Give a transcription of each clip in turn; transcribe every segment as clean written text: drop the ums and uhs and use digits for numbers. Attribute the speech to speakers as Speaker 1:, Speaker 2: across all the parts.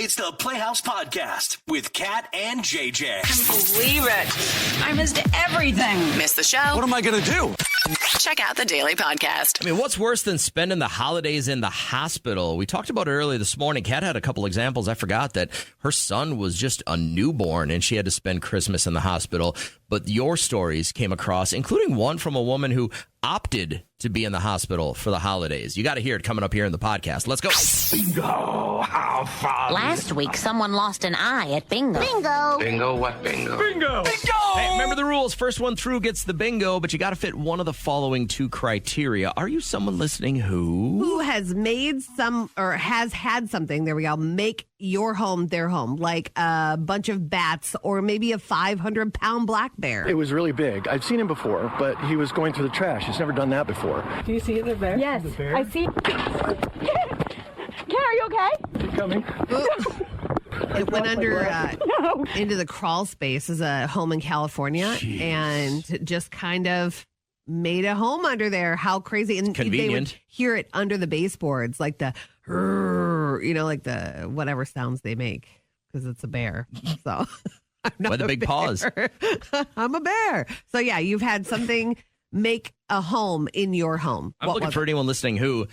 Speaker 1: It's the Playhouse Podcast with Kat and JJ.
Speaker 2: Believe it. I missed everything.
Speaker 3: Missed the show?
Speaker 1: What am I going to do?
Speaker 3: Check out the Daily Podcast.
Speaker 4: I mean, what's worse than spending the holidays in the hospital? We talked about it earlier this morning. Kat had a couple examples. I forgot that her son was just a newborn and she had to spend Christmas in the hospital. But your stories came across, including one from a woman who opted to be in the hospital for the holidays. You got to hear it coming up here in the podcast. Let's go.
Speaker 5: Bingo! How fun!
Speaker 6: Last week, someone lost an eye at bingo.
Speaker 7: Bingo!
Speaker 5: Bingo what bingo?
Speaker 1: Bingo!
Speaker 4: Hey, remember the rules. First one through gets the bingo, but you got to fit one of the following two criteria. Are you someone listening who
Speaker 7: has made some or has had something, there we go, make your home their home, like a bunch of bats or maybe a 500-pound black bear?
Speaker 8: It was really big. I've seen him before, but he was going through the trash. He's never done that before.
Speaker 9: Do you see the bear?
Speaker 10: Yes, I see. Ken, are you okay?
Speaker 8: He's coming.
Speaker 7: It went under into the crawl space as a home in California.
Speaker 4: Jeez.
Speaker 7: And just kind of made a home under there. How crazy. And
Speaker 4: Convenient.
Speaker 7: they would hear it under the baseboards, like the, like the whatever sounds they make because it's a bear. So I'm not
Speaker 4: By the big
Speaker 7: bear.
Speaker 4: paws.
Speaker 7: I'm a bear. So yeah, you've had something make a home in your home.
Speaker 4: I'm looking for anyone listening who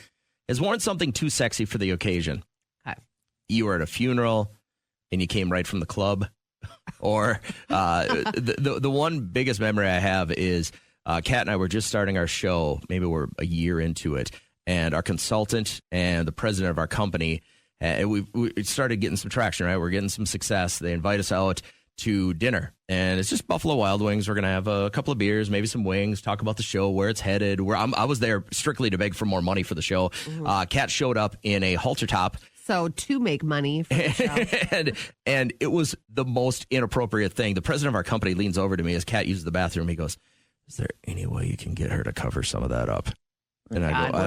Speaker 4: has worn something too sexy for the occasion.
Speaker 7: Okay.
Speaker 4: You were at a funeral and you came right from the club. Or the one biggest memory I have is Kat and I were just starting our show. Maybe we're a year into it. And our consultant and the president of our company, we started getting some traction, right? We're getting some success. They invite us out to dinner. And it's just Buffalo Wild Wings. We're going to have a couple of beers, maybe some wings, talk about the show, where it's headed. I was there strictly to beg for more money for the show.
Speaker 7: Mm-hmm.
Speaker 4: Kat showed up in a halter top.
Speaker 7: So to make money for the show.
Speaker 4: and it was the most inappropriate thing. The president of our company leans over to me as Kat uses the bathroom. He goes, "Is there any way you can get her to cover some of that up?" And I go,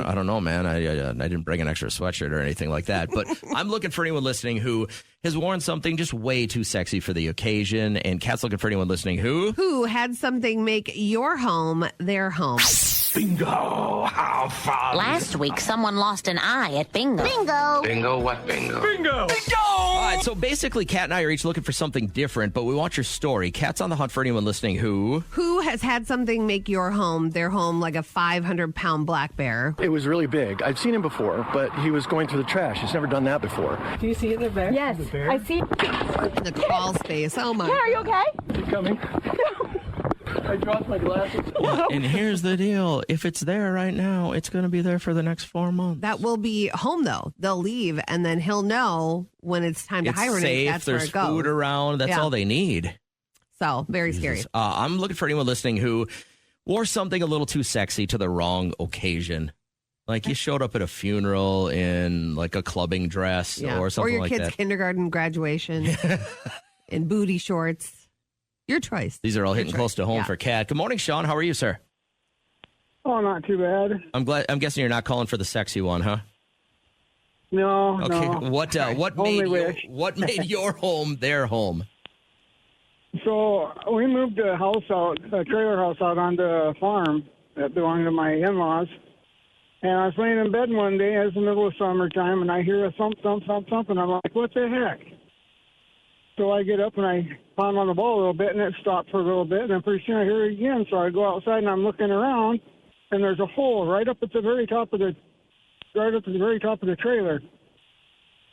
Speaker 4: I don't know, man. I didn't bring an extra sweatshirt or anything like that. But I'm looking for anyone listening who has worn something just way too sexy for the occasion. And Kat's looking for anyone listening who
Speaker 7: had something make your home their home.
Speaker 5: Bingo! How fun!
Speaker 6: Last week, someone lost an eye at bingo.
Speaker 7: Bingo!
Speaker 5: Bingo what bingo?
Speaker 1: Bingo!
Speaker 4: All right, so basically, Kat and I are each looking for something different, but we want your story. Kat's on the hunt for anyone listening who
Speaker 7: has had something make your home their home, like a 500-pound black bear?
Speaker 8: It was really big. I've seen him before, but he was going through the trash. He's never done that before.
Speaker 9: Do you see the bear?
Speaker 10: Yes, I see.
Speaker 7: The crawl space. Oh, my.
Speaker 10: Ken, are you okay?
Speaker 8: He's coming. I dropped my glasses.
Speaker 4: And here's the deal. If it's there right now, it's going to be there for the next 4 months.
Speaker 7: That will be home, though. They'll leave, and then he'll know when it's time to
Speaker 4: It's
Speaker 7: hibernate.
Speaker 4: safe.
Speaker 7: That's
Speaker 4: There's
Speaker 7: where it goes.
Speaker 4: food around. That's all they need.
Speaker 7: So, very scary.
Speaker 4: I'm looking for anyone listening who wore something a little too sexy to the wrong occasion. Like you showed up at a funeral in like a clubbing dress or something like that.
Speaker 7: Or your kid's kindergarten graduation in booty shorts. Your choice.
Speaker 4: These are all hitting close to home for Kat. Good morning, Sean. How are you, sir?
Speaker 9: Oh, not too bad.
Speaker 4: I'm guessing you're not calling for the sexy one, huh?
Speaker 9: No,
Speaker 4: Okay.
Speaker 9: no.
Speaker 4: What made your home their home?
Speaker 9: So we moved a trailer house out onto a farm that belonged to my in-laws. And I was laying in bed one day, it was the middle of summertime, and I hear a thump, thump, thump, thump, and I'm like, what the heck? So I get up and I pound on the ball a little bit, and it stopped for a little bit, and then pretty soon I hear it again. So I go outside and I'm looking around, and there's a hole right up at the very top of the trailer.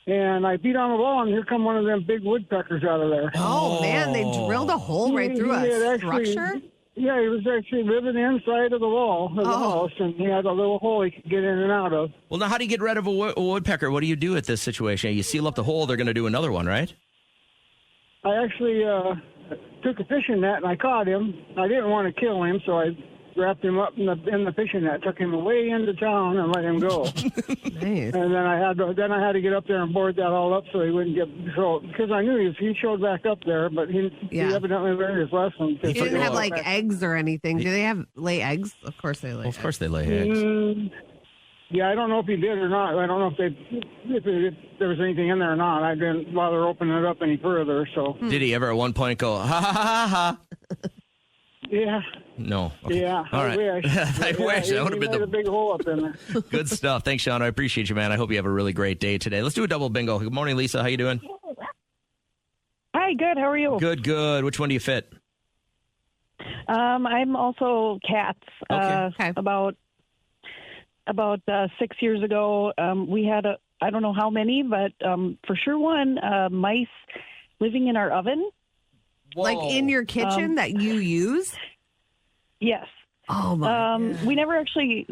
Speaker 9: And I beat on the ball, and here come one of them big woodpeckers out of there.
Speaker 7: Oh man, they drilled a hole right through a structure?
Speaker 9: Yeah, he was actually living inside of the wall of the house, and he had a little hole he could get in and out of.
Speaker 4: Well, now how do you get rid of a woodpecker? What do you do at this situation? You seal up the hole, they're going to do another one, right?
Speaker 9: I actually took a fishing net and I caught him. I didn't want to kill him, so I wrapped him up in the fishing net, took him away into town, and let him go.
Speaker 7: Nice.
Speaker 9: And then I had to get up there and board that all up so he wouldn't get because I knew he showed back up there, but he evidently learned his lesson.
Speaker 7: He didn't have like eggs or anything. Do they lay eggs? Of course they lay.
Speaker 4: Well, of course they lay eggs.
Speaker 9: Yeah, I don't know if he did or not. I don't know if there was anything in there or not. I didn't bother opening it up any further. So
Speaker 4: Did he ever at one point go, ha, ha, ha, ha?
Speaker 9: Yeah.
Speaker 4: No. Okay.
Speaker 9: Yeah,
Speaker 4: All right.
Speaker 9: I wish.
Speaker 4: I wish. That would have been
Speaker 9: a big hole up in there.
Speaker 4: good stuff. Thanks, Sean. I appreciate you, man. I hope you have a really great day today. Let's do a double bingo. Good morning, Lisa. How you doing?
Speaker 10: Hi, good. How are you?
Speaker 4: Good, good. Which one do you fit?
Speaker 10: I'm also cats.
Speaker 7: Okay.
Speaker 10: About 6 years ago, we had I don't know how many, but for sure one, mice living in our oven.
Speaker 4: Whoa.
Speaker 7: Like in your kitchen that you use?
Speaker 10: Yes.
Speaker 7: Oh my! God.
Speaker 10: We never actually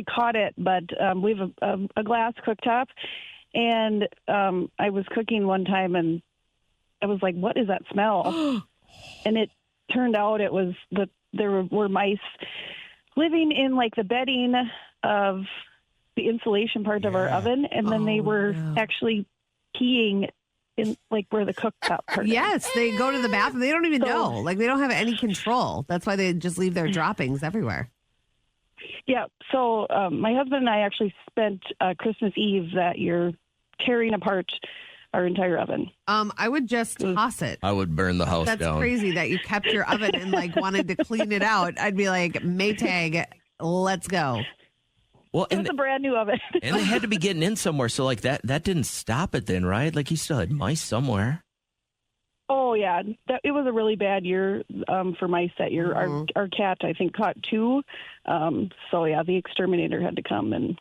Speaker 10: caught it, but we have a glass cooktop, and I was cooking one time, and I was like, "What is that smell?" And it turned out it was that there were mice living in like the bedding of the insulation part of our oven, and then they were actually peeing in like where the cooktop part is.
Speaker 7: Yes, they go to the bathroom. They don't even know. Like they don't have any control. That's why they just leave their droppings everywhere.
Speaker 10: Yeah. So my husband and I actually spent Christmas Eve that year tearing apart our entire oven.
Speaker 7: I would just toss it.
Speaker 4: I would burn the house
Speaker 7: That's
Speaker 4: down.
Speaker 7: crazy that you kept your oven and like wanted to clean it out. I'd be like, Maytag, let's go.
Speaker 4: Well,
Speaker 10: It was a brand new oven.
Speaker 4: and they had to be getting in somewhere, so like that didn't stop it then, right? Like you still had mice somewhere.
Speaker 10: Oh yeah, it was a really bad year for mice that year. Our cat, I think, caught 2. So yeah, the exterminator had to come and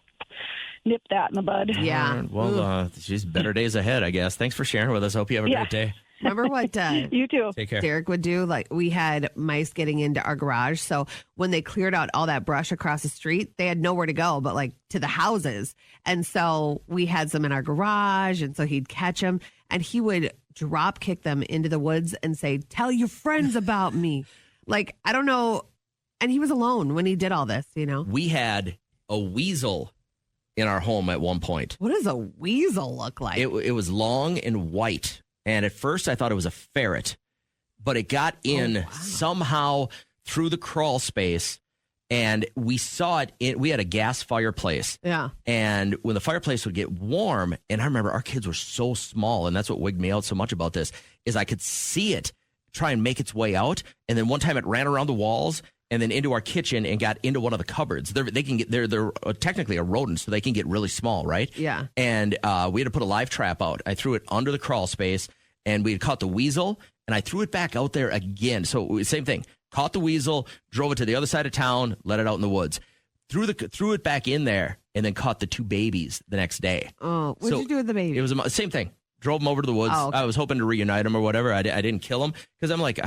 Speaker 10: nip that in the bud.
Speaker 7: Yeah.
Speaker 4: All right. Well, she's better days ahead, I guess. Thanks for sharing with us. Hope you have a great day.
Speaker 7: Remember what
Speaker 10: You too.
Speaker 4: Take care.
Speaker 7: Derek would do? Like we had mice getting into our garage. So when they cleared out all that brush across the street, they had nowhere to go but like to the houses. And so we had some in our garage. And so he'd catch them and he would drop kick them into the woods and say, "Tell your friends about me." Like, I don't know. And he was alone when he did all this, you know?
Speaker 4: We had a weasel in our home at one point.
Speaker 7: What does a weasel look like?
Speaker 4: It was long and white. And at first I thought it was a ferret, but it got in somehow through the crawl space and we saw it. We had a gas fireplace.
Speaker 7: Yeah.
Speaker 4: And when the fireplace would get warm, and I remember our kids were so small, and that's what wigged me out so much about this, is I could see it try and make its way out. And then one time it ran around the walls and then into our kitchen and got into one of the cupboards. They're technically a rodent, so they can get really small, right?
Speaker 7: Yeah.
Speaker 4: And we had to put a live trap out. I threw it under the crawl space, and we had caught the weasel, and I threw it back out there again. So same thing. Caught the weasel, drove it to the other side of town, let it out in the woods. Threw it back in there, and then caught the 2 babies the next day.
Speaker 7: Oh, what did you do with the baby?
Speaker 4: It was same thing. Drove them over to the woods.
Speaker 7: Oh, okay.
Speaker 4: I was hoping to reunite them or whatever. I didn't kill them because I'm like,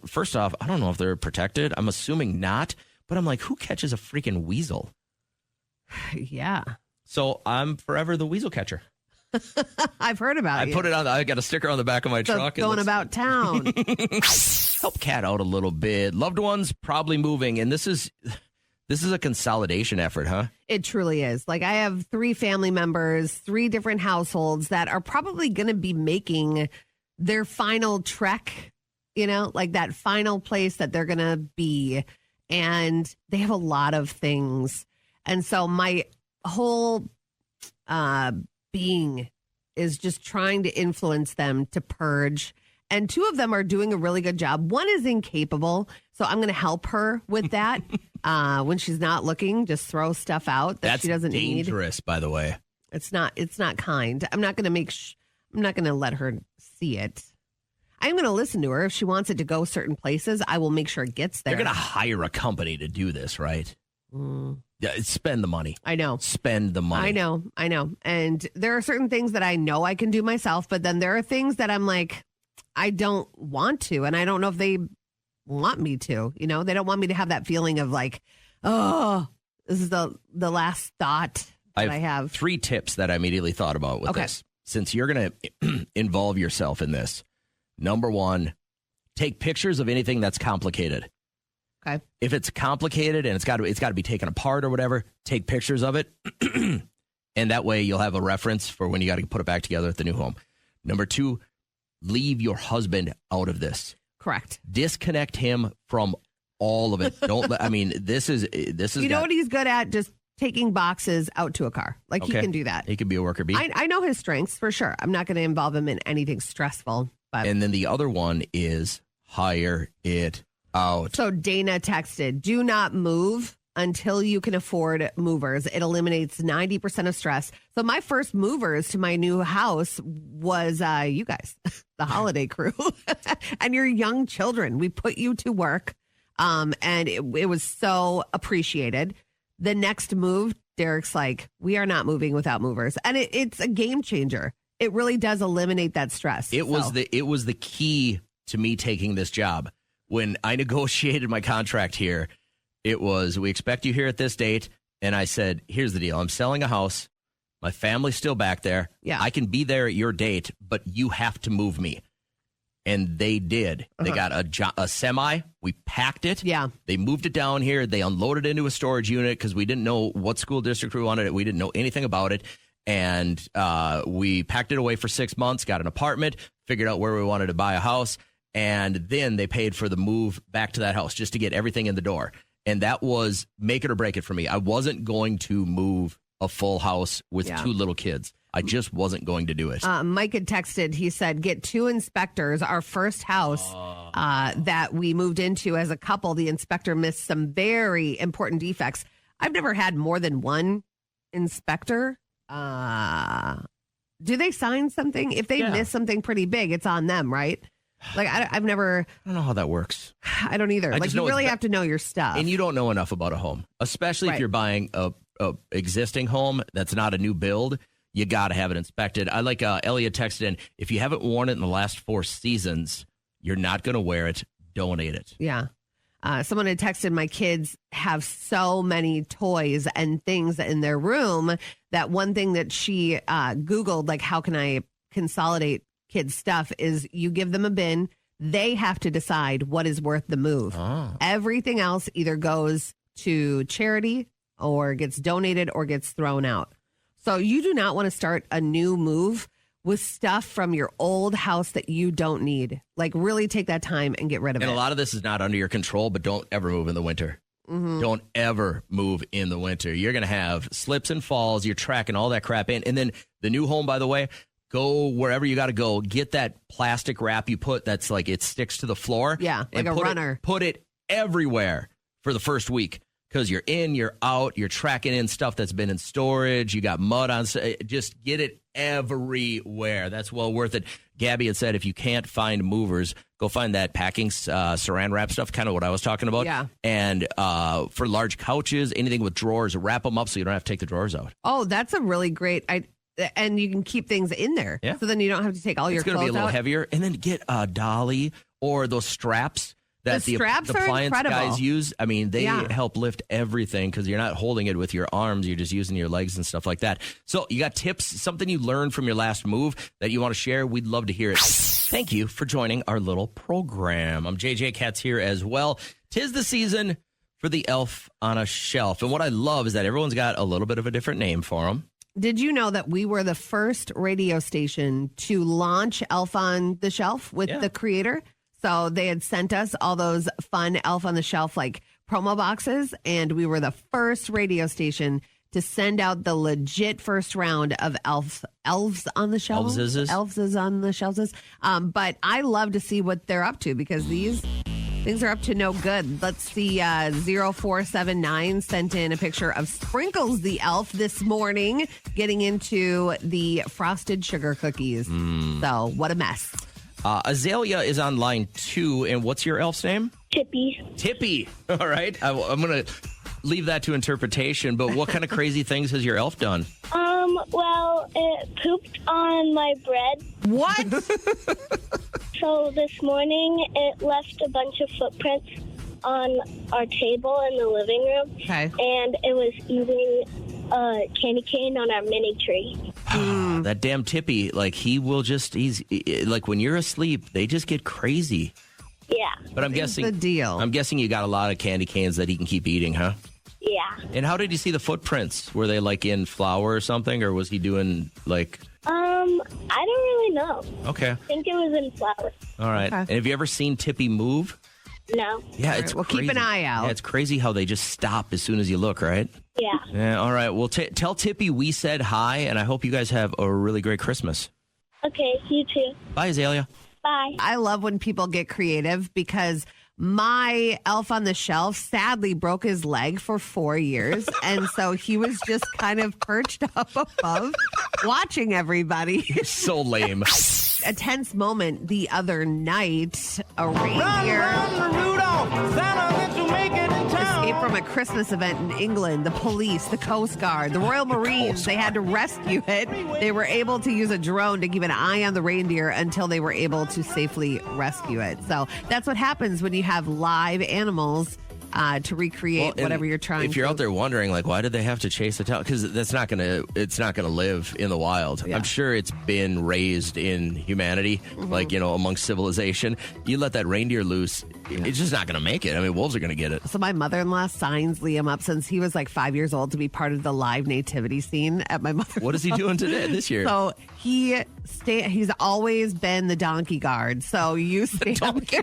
Speaker 4: first off, I don't know if they're protected. I'm assuming not. But I'm like, who catches a freaking weasel?
Speaker 7: Yeah.
Speaker 4: So I'm forever the weasel catcher.
Speaker 7: I've heard about it.
Speaker 4: I put it on. I got a sticker on the back of my truck.
Speaker 7: Going about town.
Speaker 4: Help Cat out a little bit. Loved ones probably moving, and this is a consolidation effort, huh?
Speaker 7: It truly is. Like I have 3 family members, 3 different households that are probably going to be making their final trek, you know, like that final place that they're going to be. And they have a lot of things. And so my whole being is just trying to influence them to purge. And 2 of them are doing a really good job. One is incapable. So I'm going to help her with that. When she's not looking, just throw stuff out that she doesn't need.
Speaker 4: That's dangerous, by the way.
Speaker 7: It's not kind. I'm not going to I'm not going to let her see it. I'm going to listen to her. If she wants it to go certain places, I will make sure it gets there.
Speaker 4: They're going to hire a company to do this, right? Yeah, spend the money.
Speaker 7: I know.
Speaker 4: Spend the money.
Speaker 7: I know. And there are certain things that I know I can do myself, but then there are things that I'm like, I don't want to, and I don't know if they want me to. You know, they don't want me to have that feeling of like, oh, this is the last thought that I have.
Speaker 4: 3 tips that I immediately thought about with this. Since you're going to involve yourself in this, number 1, take pictures of anything that's complicated.
Speaker 7: Okay.
Speaker 4: If it's complicated and it's got to be taken apart or whatever, take pictures of it, and that way you'll have a reference for when you got to put it back together at the new home. Number 2, leave your husband out of this.
Speaker 7: Correct.
Speaker 4: Disconnect him from all of it. This is.
Speaker 7: You know what he's good at? Just taking boxes out to a car. Like he can do that.
Speaker 4: He can be a worker bee.
Speaker 7: I know his strengths for sure. I'm not going to involve him in anything stressful. But
Speaker 4: And then the other one is hire it Out.
Speaker 7: So Dana texted, do not move until you can afford movers. It eliminates 90% of stress. So my first movers to my new house was you guys, the holiday crew, and your young children. We put you to work, and it was so appreciated. The next move, Derek's like, we are not moving without movers. And it's a game changer. It really does eliminate that stress.
Speaker 4: It was the key to me taking this job. When I negotiated my contract here, it was, we expect you here at this date. And I said, here's the deal. I'm selling a house. My family's still back there.
Speaker 7: Yeah.
Speaker 4: I can be there at your date, but you have to move me. And they did. They got a semi. We packed it.
Speaker 7: Yeah.
Speaker 4: They moved it down here. They unloaded it into a storage unit because we didn't know what school district we wanted it. We didn't know anything about it. And we packed it away for 6 months, got an apartment, figured out where we wanted to buy a house. And then they paid for the move back to that house just to get everything in the door. And that was make it or break it for me. I wasn't going to move a full house with 2 little kids. I just wasn't going to do it.
Speaker 7: Mike had texted. He said, get 2 inspectors. Our first house that we moved into as a couple, the inspector missed some very important defects. I've never had more than one inspector. Do they sign something? If they miss something pretty big, it's on them, right? Like, I've never...
Speaker 4: I don't know how that works.
Speaker 7: I don't either. Like, you really have to know your stuff.
Speaker 4: And you don't know enough about a home, especially if you're buying a existing home that's not a new build. You got to have it inspected. I like Elliot texted in, if you haven't worn it in the last 4 seasons, you're not going to wear it. Donate it.
Speaker 7: Yeah. Someone had texted, my kids have so many toys and things in their room that one thing that she Googled, like, how can I consolidate kids' stuff, is you give them a bin. They have to decide what is worth the move. Everything else either goes to charity or gets donated or gets thrown out. So you do not want to start a new move with stuff from your old house that you don't need. Like, really take that time and get rid of it.
Speaker 4: And a lot of this is not under your control, but don't ever move in the winter. Don't ever move in the winter. You're going to have slips and falls. You're tracking all that crap in. And then the new home, by the way, go wherever you got to go. Get that plastic wrap you put that's like it sticks to the floor.
Speaker 7: Yeah, like a runner.
Speaker 4: Put it everywhere for the first week. Because you're in, you're out, you're tracking in stuff that's been in storage. You got mud on. Just get it everywhere. That's well worth it. Gabby had said if you can't find movers, go find that packing saran wrap stuff, kind of what I was talking about.
Speaker 7: Yeah.
Speaker 4: And for large couches, anything with drawers, wrap them up so you don't have to take the drawers out.
Speaker 7: Oh, that's a really great and you can keep things in there.
Speaker 4: Yeah.
Speaker 7: So then you don't have to take all your clothes out.
Speaker 4: It's going to be a little heavier. And then get a dolly or those straps that the
Speaker 7: straps are
Speaker 4: appliance
Speaker 7: incredible.
Speaker 4: guys use. I mean, they help lift everything because you're not holding it with your arms. You're just using your legs and stuff like that. So you got tips, something you learned from your last move that you want to share? We'd love to hear it. Thank you for joining our little program. I'm JJ, Kat's here as well. 'Tis the season for the Elf on a Shelf. And what I love is that everyone's got a little bit of a different name for them.
Speaker 7: Did you know that we were the first radio station to launch Elf on the Shelf with the creator? So they had sent us all those fun Elf on the Shelf like promo boxes, and we were the first radio station to send out the legit first round of elves on the shelves. Elves on the shelves. But I love to see what they're up to because these things are up to no good. Let's see. 0479 sent in a picture of Sprinkles the elf this morning getting into the frosted sugar cookies. So what a mess.
Speaker 4: Azalea is on line 2, and what's your elf's name?
Speaker 11: Tippy.
Speaker 4: Tippy. All right. I'm going to leave that to interpretation, but what kind of crazy things has your elf done?
Speaker 11: Well, it pooped on my bread.
Speaker 7: What?
Speaker 11: So this morning, it left a bunch of footprints on our table in the living room.
Speaker 7: Okay.
Speaker 11: And it was eating a candy cane on our mini tree.
Speaker 4: That damn Tippy, like he's like when you're asleep, they just get crazy.
Speaker 11: Yeah.
Speaker 4: But I'm guessing
Speaker 7: the deal.
Speaker 4: I'm guessing you got a lot of candy canes that he can keep eating, huh?
Speaker 11: Yeah.
Speaker 4: And how did you see the footprints? Were they like in flour or something, or was he doing like?
Speaker 11: I don't really know.
Speaker 4: Okay.
Speaker 11: I think it was in flour.
Speaker 4: All right.
Speaker 7: Okay.
Speaker 4: And have you ever seen Tippy move?
Speaker 11: No.
Speaker 4: Yeah,
Speaker 7: All
Speaker 4: it's
Speaker 7: right, well,
Speaker 4: crazy.
Speaker 7: keep an eye out.
Speaker 4: Yeah, it's crazy how they just stop as soon as you look, right?
Speaker 11: Yeah.
Speaker 4: Yeah. All right. Well, tell Tippy we said hi, and I hope you guys have a really great Christmas.
Speaker 11: Okay, you too.
Speaker 4: Bye, Azalea.
Speaker 11: Bye.
Speaker 7: I love when people get creative because My elf on the shelf sadly broke his leg for 4 years. And so he was just kind of perched up above watching everybody.
Speaker 4: So lame.
Speaker 7: A tense moment the other night. A reindeer escaped from a Christmas event in England. The police, the Coast Guard, the Royal Marines, they had to rescue it. They were able to use a drone to keep an eye on the reindeer until they were able to safely rescue it. So that's what happens when you have live animals to recreate whatever you're trying to.
Speaker 4: If you're out there wondering, like, why did they have to chase the tail? Because it's not gonna live in the wild.
Speaker 7: Yeah.
Speaker 4: I'm sure it's been raised in humanity, like, amongst civilization. You let that reindeer loose, it's just not gonna make it. I mean, wolves are gonna get it.
Speaker 7: So my mother-in-law signs Liam up since he was like 5 years old to be part of the live nativity scene at my mother's.
Speaker 4: What is he doing today this year?
Speaker 7: So he's always been the donkey guard. So you stand there,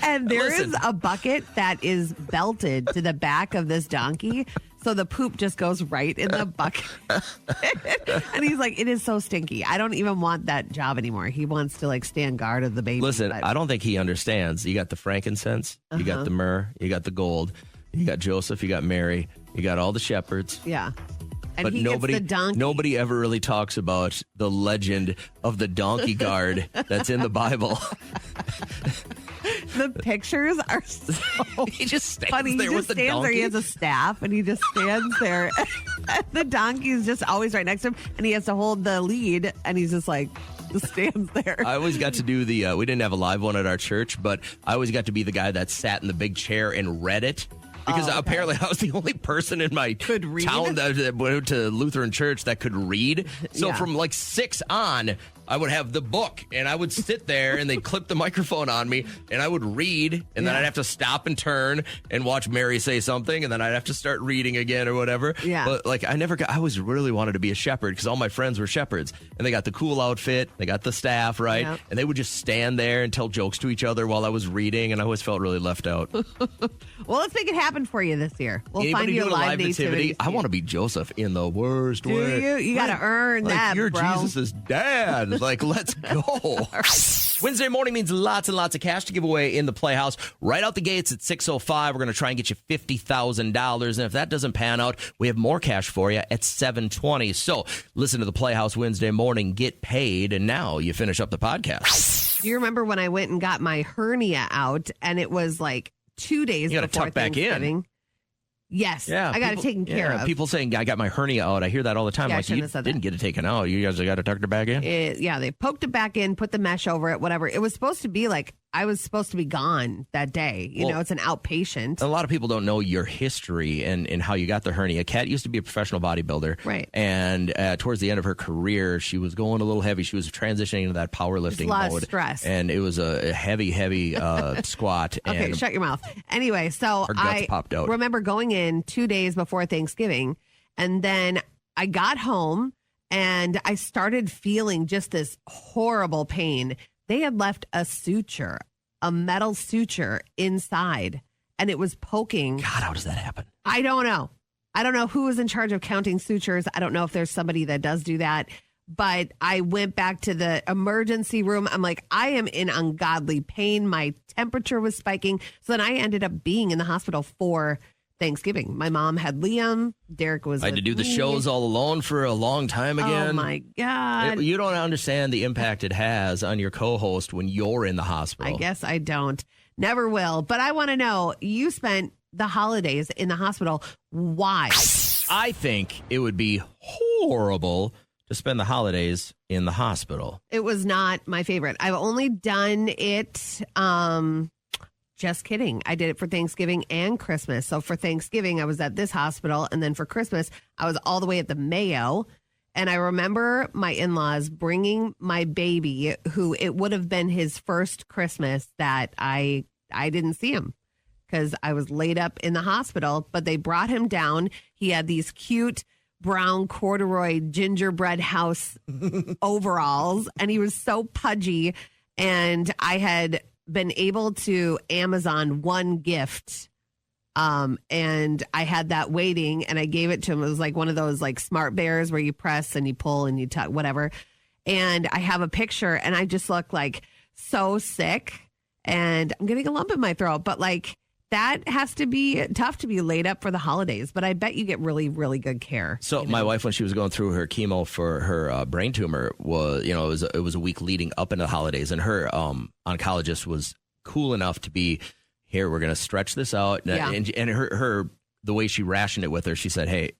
Speaker 7: and there is a bucket that is belted to the back of this donkey. So the poop just goes right in the bucket. And he's like, it is so stinky. I don't even want that job anymore. He wants to like stand guard of the baby.
Speaker 4: Listen, I don't think he understands. You got the frankincense, you got the myrrh, you got the gold, you got Joseph, you got Mary, you got all the shepherds.
Speaker 7: Yeah. And
Speaker 4: But
Speaker 7: he gets the donkey.
Speaker 4: nobody ever really talks about the legend of the donkey guard that's in the Bible.
Speaker 7: The pictures are so
Speaker 4: He just stands
Speaker 7: funny.
Speaker 4: there
Speaker 7: He
Speaker 4: with
Speaker 7: just
Speaker 4: the
Speaker 7: stands there. He
Speaker 4: donkey.
Speaker 7: has a staff, and he just stands there. And the donkey is just always right next to him, and he has to hold the lead, and he's just like, just stands there.
Speaker 4: I always got to do we didn't have a live one at our church, but I always got to be the guy that sat in the big chair and read it. Because apparently I was the only person in my town that went to Lutheran church that could read. So from like 6 on, I would have the book, and I would sit there, and they'd clip the microphone on me, and I would read, and then I'd have to stop and turn and watch Mary say something, and then I'd have to start reading again or whatever.
Speaker 7: Yeah.
Speaker 4: But like I always really wanted to be a shepherd because all my friends were shepherds, and they got the cool outfit, they got the staff, right?
Speaker 7: Yep.
Speaker 4: And they would just stand there and tell jokes to each other while I was reading, and I always felt really left out.
Speaker 7: Well, let's make it happen for you this year. We'll
Speaker 4: Anybody
Speaker 7: find you a
Speaker 4: doing
Speaker 7: live nativity.
Speaker 4: I want to be Joseph in the worst
Speaker 7: Do
Speaker 4: way.
Speaker 7: you? You got to earn
Speaker 4: Like,
Speaker 7: that,
Speaker 4: you're
Speaker 7: bro.
Speaker 4: Jesus' dad. Like, let's go. Wednesday morning means lots and lots of cash to give away in the Playhouse. Right out the gates at 6:05, we're going to try and get you $50,000. And if that doesn't pan out, we have more cash for you at 7:20. So listen to the Playhouse Wednesday morning, get paid, and now you finish up the podcast.
Speaker 7: Do you remember when I went and got my hernia out, and it was like 2 days
Speaker 4: You got to
Speaker 7: before
Speaker 4: tuck back in.
Speaker 7: Thanksgiving? Yes,
Speaker 4: Yeah,
Speaker 7: I got it taken care of.
Speaker 4: People saying, I got my hernia out. I hear that all the time.
Speaker 7: Yeah, I
Speaker 4: Like,
Speaker 7: shouldn't
Speaker 4: you
Speaker 7: have said
Speaker 4: didn't
Speaker 7: that.
Speaker 4: get it taken out. You guys got to tuck it back in?
Speaker 7: They poked it back in, put the mesh over it, whatever. It was supposed to be like, I was supposed to be gone that day.
Speaker 4: Well,
Speaker 7: It's an outpatient.
Speaker 4: A lot of people don't know your history and how you got the hernia. Kat used to be a professional bodybuilder.
Speaker 7: Right.
Speaker 4: And towards the end of her career, she was going a little heavy. She was transitioning into that powerlifting
Speaker 7: There's a lot
Speaker 4: mode.
Speaker 7: of stress.
Speaker 4: And it was a heavy squat.
Speaker 7: Okay,
Speaker 4: and
Speaker 7: shut your mouth. Anyway, so
Speaker 4: Her guts
Speaker 7: I
Speaker 4: popped out.
Speaker 7: remember going in 2 days before Thanksgiving, and then I got home and I started feeling just this horrible pain. They had left a metal suture inside, and it was poking.
Speaker 4: God, how does that happen?
Speaker 7: I don't know. I don't know who was in charge of counting sutures. I don't know if there's somebody that does do that. But I went back to the emergency room. I'm like, I am in ungodly pain. My temperature was spiking. So then I ended up being in the hospital for Thanksgiving. My mom had Liam. Derek was
Speaker 4: I had to
Speaker 7: with
Speaker 4: do the
Speaker 7: me.
Speaker 4: shows all alone for a long time again.
Speaker 7: Oh, my God.
Speaker 4: You don't understand the impact it has on your co-host when you're in the hospital.
Speaker 7: I guess I don't. Never will. But I want to know, you spent the holidays in the hospital. Why?
Speaker 4: I think it would be horrible to spend the holidays in the hospital.
Speaker 7: It was not my favorite. I've only done it. Just kidding. I did it for Thanksgiving and Christmas. So for Thanksgiving, I was at this hospital. And then for Christmas, I was all the way at the Mayo. And I remember my in-laws bringing my baby, who it would have been his first Christmas that I didn't see him because I was laid up in the hospital. But they brought him down. He had these cute brown corduroy gingerbread house overalls, and he was so pudgy. And I had been able to Amazon one gift. And I had that waiting, and I gave it to him. It was like one of those like smart bears where you press and you pull and you tuck, whatever. And I have a picture, and I just look like so sick. and I'm getting a lump in my throat. But like, that has to be tough to be laid up for the holidays. But I bet you get really, really good care.
Speaker 4: So my wife, when she was going through her chemo for her brain tumor, it was a week leading up into the holidays, and her oncologist was cool enough to be, here, we're going to stretch this out.
Speaker 7: Yeah.
Speaker 4: And her the way she rationed it with her, she said, hey,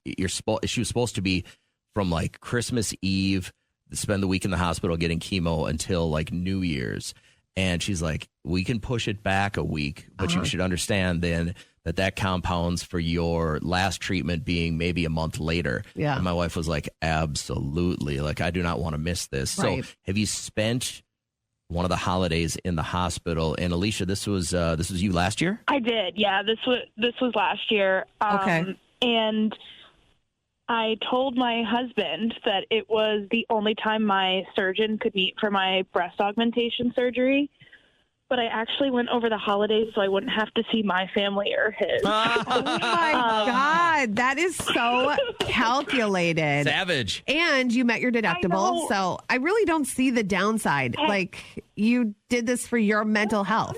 Speaker 4: she was supposed to be from like Christmas Eve, spend the week in the hospital getting chemo until like New Year's. And she's like, we can push it back a week, but you should understand then that compounds for your last treatment being maybe a month later.
Speaker 7: Yeah.
Speaker 4: And my wife was like, absolutely. Like, I do not want to miss this.
Speaker 7: Right.
Speaker 4: So have you spent one of the holidays in the hospital? And Alicia, this was you last year?
Speaker 12: I did. Yeah, this was last year.
Speaker 7: Okay.
Speaker 12: And I told my husband that it was the only time my surgeon could meet for my breast augmentation surgery. But I actually went over the holidays so I wouldn't have to see my family or his.
Speaker 7: Oh, my God. That is so calculated.
Speaker 4: Savage.
Speaker 7: And you met your deductible.
Speaker 12: I
Speaker 7: So I really don't see the downside. Like, you did this for your mental health.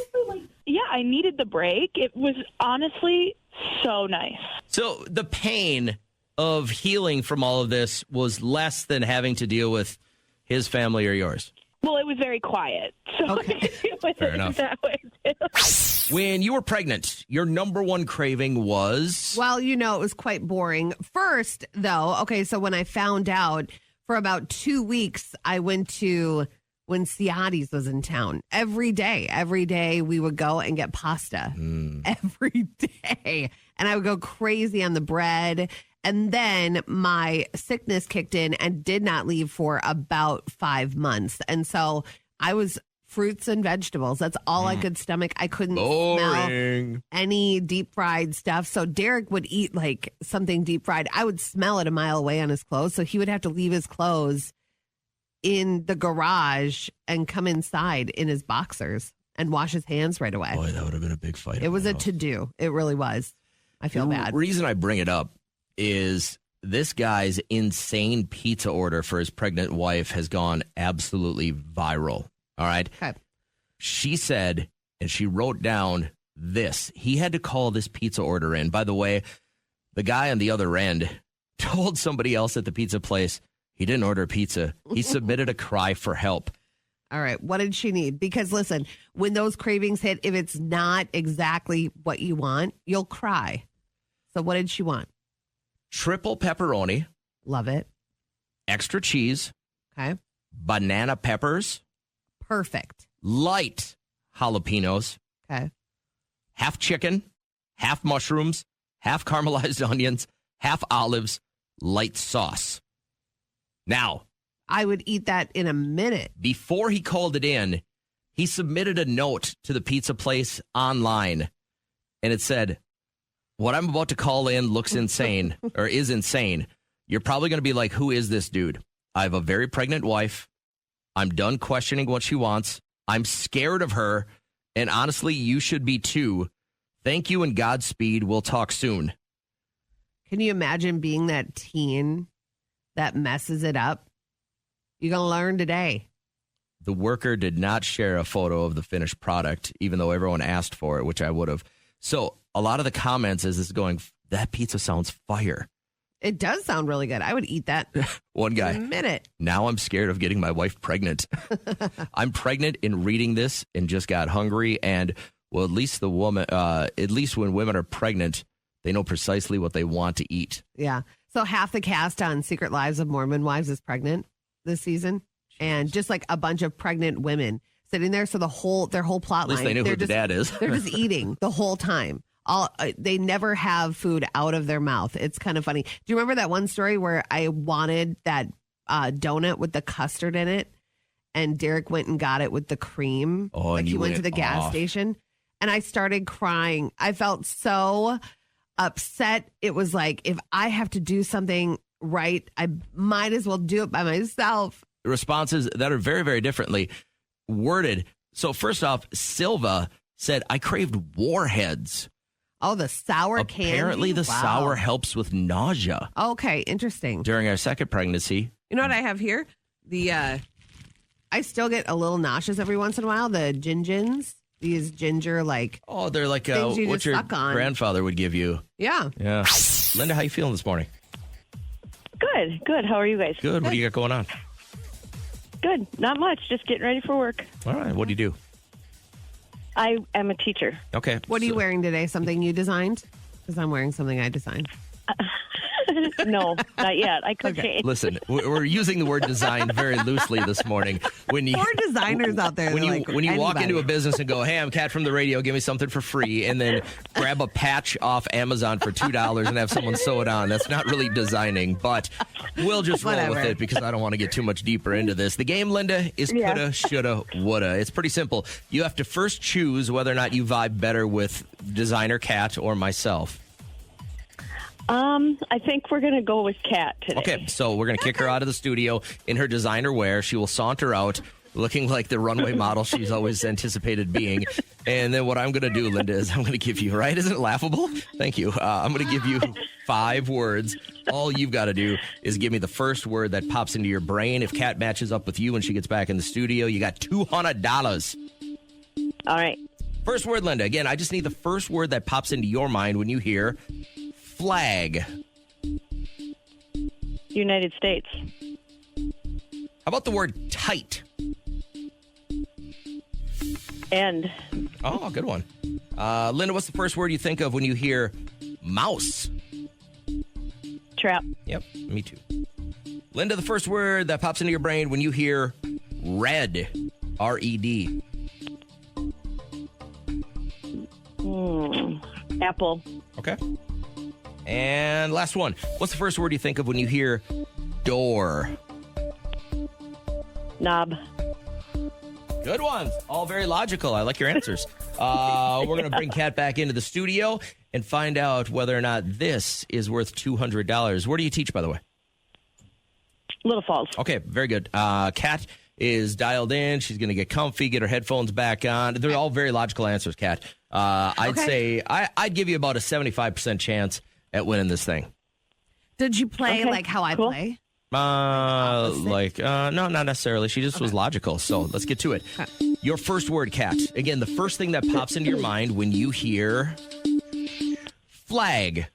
Speaker 12: Yeah, I needed the break. It was honestly so nice.
Speaker 4: So the pain of healing from all of this was less than having to deal with his family or yours.
Speaker 12: Well, it was very quiet. So
Speaker 7: Okay.
Speaker 12: it was
Speaker 4: Fair enough.
Speaker 12: that way too.
Speaker 4: When you were pregnant, your number one craving was?
Speaker 7: Well, it was quite boring. First, though, okay, so when I found out, for about 2 weeks, I went to when Ciati's was in town. Every day we would go and get pasta. Every day. And I would go crazy on the bread. And then my sickness kicked in and did not leave for about 5 months. And so I was fruits and vegetables. That's all I could stomach. I couldn't smell any deep fried stuff. So Derek would eat like something deep fried. I would smell it a mile away on his clothes. So he would have to leave his clothes in the garage and come inside in his boxers and wash his hands right away.
Speaker 4: Boy, that would have been a big fight.
Speaker 7: It was a to-do. It really was. I feel bad.
Speaker 4: The reason I bring it up is this guy's insane pizza order for his pregnant wife has gone absolutely viral. All right.
Speaker 7: Okay.
Speaker 4: She said, and she wrote down this. He had to call this pizza order in. By the way, the guy on the other end told somebody else at the pizza place he didn't order pizza. He submitted a cry for help.
Speaker 7: All right. What did she need? Because listen, when those cravings hit, if it's not exactly what you want, you'll cry. So what did she want?
Speaker 4: Triple pepperoni.
Speaker 7: Love it.
Speaker 4: Extra cheese.
Speaker 7: Okay.
Speaker 4: Banana peppers.
Speaker 7: Perfect.
Speaker 4: Light jalapenos.
Speaker 7: Okay.
Speaker 4: Half chicken. Half mushrooms. Half caramelized onions. Half olives. Light sauce. Now,
Speaker 7: I would eat that in a minute.
Speaker 4: before he called it in, he submitted a note to the pizza place online, and it said, what I'm about to call in looks insane or is insane. You're probably going to be like, who is this dude? I have a very pregnant wife. I'm done questioning what she wants. I'm scared of her. And honestly, you should be too. Thank you and Godspeed. We'll talk soon.
Speaker 7: Can you imagine being that teen that messes it up? You're going to learn today.
Speaker 4: The worker did not share a photo of the finished product, even though everyone asked for it, which I would have. So a lot of the comments is going, that pizza sounds fire.
Speaker 7: It does sound really good. I would eat that
Speaker 4: One guy.
Speaker 7: in a minute.
Speaker 4: Now I'm scared of getting my wife pregnant. I'm pregnant in reading this and just got hungry. And well, at least the woman, at least when women are pregnant, they know precisely what they want to eat.
Speaker 7: Yeah. So half the cast on Secret Lives of Mormon Wives is pregnant this season. And just like a bunch of pregnant women sitting there. So their whole plot line.
Speaker 4: At least they knew who the dad is.
Speaker 7: They're just eating the whole time. They never have food out of their mouth. It's kind of funny. Do you remember that one story where I wanted that donut with the custard in it, and Derek went and got it with the cream?
Speaker 4: Oh,
Speaker 7: like
Speaker 4: and
Speaker 7: he
Speaker 4: you
Speaker 7: went to the gas
Speaker 4: off.
Speaker 7: station, and I started crying. I felt so upset. It was like, if I have to do something right, I might as well do it by myself.
Speaker 4: Responses that are very, very differently worded. So first off, Silva said, I craved Warheads.
Speaker 7: Oh, the sour candy?
Speaker 4: Apparently the
Speaker 7: Wow.
Speaker 4: sour helps with nausea.
Speaker 7: Okay, interesting.
Speaker 4: During our second pregnancy.
Speaker 7: You know what I have here? I still get a little nauseous every once in a while. The gin-gins. these ginger
Speaker 4: Oh, they're like
Speaker 7: things you
Speaker 4: what
Speaker 7: just
Speaker 4: your
Speaker 7: suck on.
Speaker 4: grandfather would give you.
Speaker 7: Yeah.
Speaker 4: Yeah. Linda, how you feeling this morning?
Speaker 10: Good. How are you guys?
Speaker 4: Good. What do you got going on?
Speaker 10: Good. Not much. Just getting ready for work.
Speaker 4: All right. What do you do?
Speaker 10: I am a teacher.
Speaker 4: Okay.
Speaker 7: What are you wearing today? Something you designed? Because I'm wearing something I designed.
Speaker 10: No, not yet. I could change.
Speaker 4: Listen, we're using the word design very loosely this morning. When you
Speaker 7: Poor designers out there.
Speaker 4: when
Speaker 7: they're
Speaker 4: you walk
Speaker 7: anybody.
Speaker 4: into a business and go, "Hey, I'm Kat from the radio. Give me something for free," and then grab a patch off Amazon for $2 and have someone sew it on. That's not really designing, but we'll just roll with
Speaker 7: Whatever.
Speaker 4: it because I don't want to get too much deeper into this. The game, Linda, is coulda, shoulda, woulda. It's pretty simple. You have to first choose whether or not you vibe better with designer Kat or myself.
Speaker 10: I think we're going to go with Kat today.
Speaker 4: Okay, so we're going to kick her out of the studio in her designer wear. She will saunter out looking like the runway model she's always anticipated being. And then what I'm going to do, Linda, is I'm going to give you, right? Isn't it laughable? Thank you. I'm going to give you 5 words. All you've got to do is give me the first word that pops into your brain. If Kat matches up with you when she gets back in the studio, you got $200.
Speaker 10: All right.
Speaker 4: First word, Linda. Again, I just need the first word that pops into your mind when you hear flag.
Speaker 10: United States.
Speaker 4: How about the word tight?
Speaker 10: End.
Speaker 4: Oh, good one. Linda, what's the first word you think of when you hear mouse?
Speaker 10: Trap.
Speaker 4: Yep, me too. Linda, the first word that pops into your brain when you hear red. R-E-D.
Speaker 10: Apple.
Speaker 4: Okay. And last one. What's the first word you think of when you hear door?
Speaker 10: Knob.
Speaker 4: Good ones. All very logical. I like your answers. We're going to bring Kat back into the studio and find out whether or not this is worth $200. Where do you teach, by the way?
Speaker 10: Little Falls.
Speaker 4: Okay, very good. Kat is dialed in. She's going to get comfy, get her headphones back on. They're all very logical answers, Kat. I'd say I'd give you about a 75% chance at winning this thing.
Speaker 7: Did you play like how I play?
Speaker 4: No, not necessarily. She just was logical. So let's get to it. Your first word, Kat. Again, the first thing that pops into your mind when you hear flag.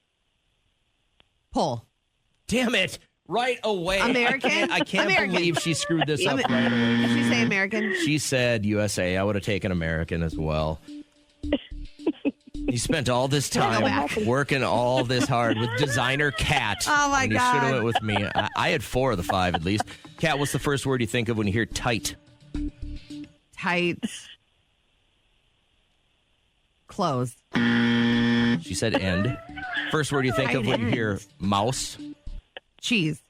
Speaker 7: Pull.
Speaker 4: Damn it. Right away.
Speaker 7: American?
Speaker 4: I can't
Speaker 7: American.
Speaker 4: believe she screwed this up right away.
Speaker 7: Did she say American?
Speaker 4: She said USA. I would have taken American as well. You spent all this time working all this hard with designer Kat.
Speaker 7: Oh, my
Speaker 4: and you
Speaker 7: God.
Speaker 4: should have went with me. I had 4 of the 5 at least. Kat, what's the first word you think of when you hear tight?
Speaker 7: Tight. Closed.
Speaker 4: She said end. First word you think of when you hear mouse?
Speaker 7: Cheese.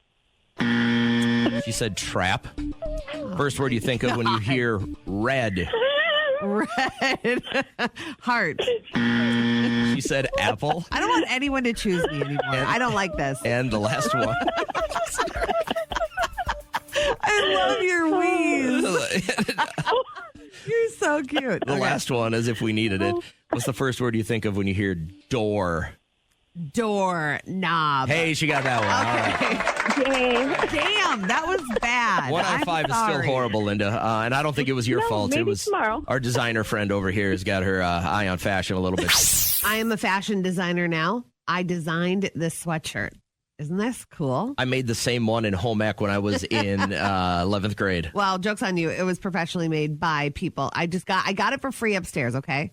Speaker 4: She said trap. First word you think of when you hear red?
Speaker 7: Red. Heart.
Speaker 4: She said apple.
Speaker 7: I don't want anyone to choose me anymore. I don't like this.
Speaker 4: And the last one.
Speaker 7: I love your wheeze. You're so cute.
Speaker 4: The last one, as if we needed it. What's the first word you think of when you hear door?
Speaker 7: Door knob.
Speaker 4: Hey, she got that one.
Speaker 7: Okay.
Speaker 4: All right.
Speaker 7: Damn, that was bad.
Speaker 4: 1 out of 5 is still horrible, Linda. And I don't think it was your fault.
Speaker 10: maybe
Speaker 4: It was
Speaker 10: tomorrow.
Speaker 4: our designer friend over here has got her eye on fashion a little bit.
Speaker 7: I am a fashion designer now. I designed this sweatshirt. Isn't this cool?
Speaker 4: I made the same one in home ec when I was in 11th grade.
Speaker 7: Well, joke's on you. It was professionally made by people. I got it for free upstairs, okay?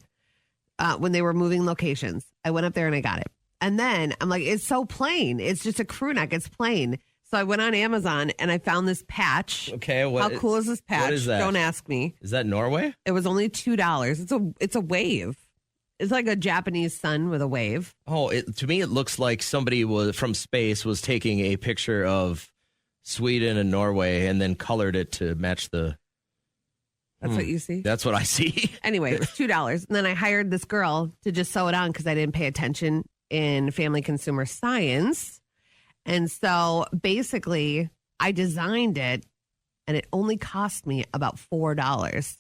Speaker 7: When they were moving locations. I went up there and I got it. And then I'm like, it's so plain. It's just a crew neck. It's plain. So I went on Amazon and I found this patch.
Speaker 4: Okay.
Speaker 7: How cool is this patch?
Speaker 4: What is that?
Speaker 7: Don't ask me.
Speaker 4: Is that Norway?
Speaker 7: It was only $2. It's a wave. It's like a Japanese sun with a wave.
Speaker 4: Oh, to me, it looks like somebody from space was taking a picture of Sweden and Norway and then colored it to match the...
Speaker 7: That's what you see?
Speaker 4: That's what I see.
Speaker 7: Anyway, it was $2. And then I hired this girl to just sew it on because I didn't pay attention in family consumer science. And so basically, I designed it and it only cost me about $4.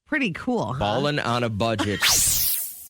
Speaker 7: Pretty cool, huh?
Speaker 4: Balling on a budget.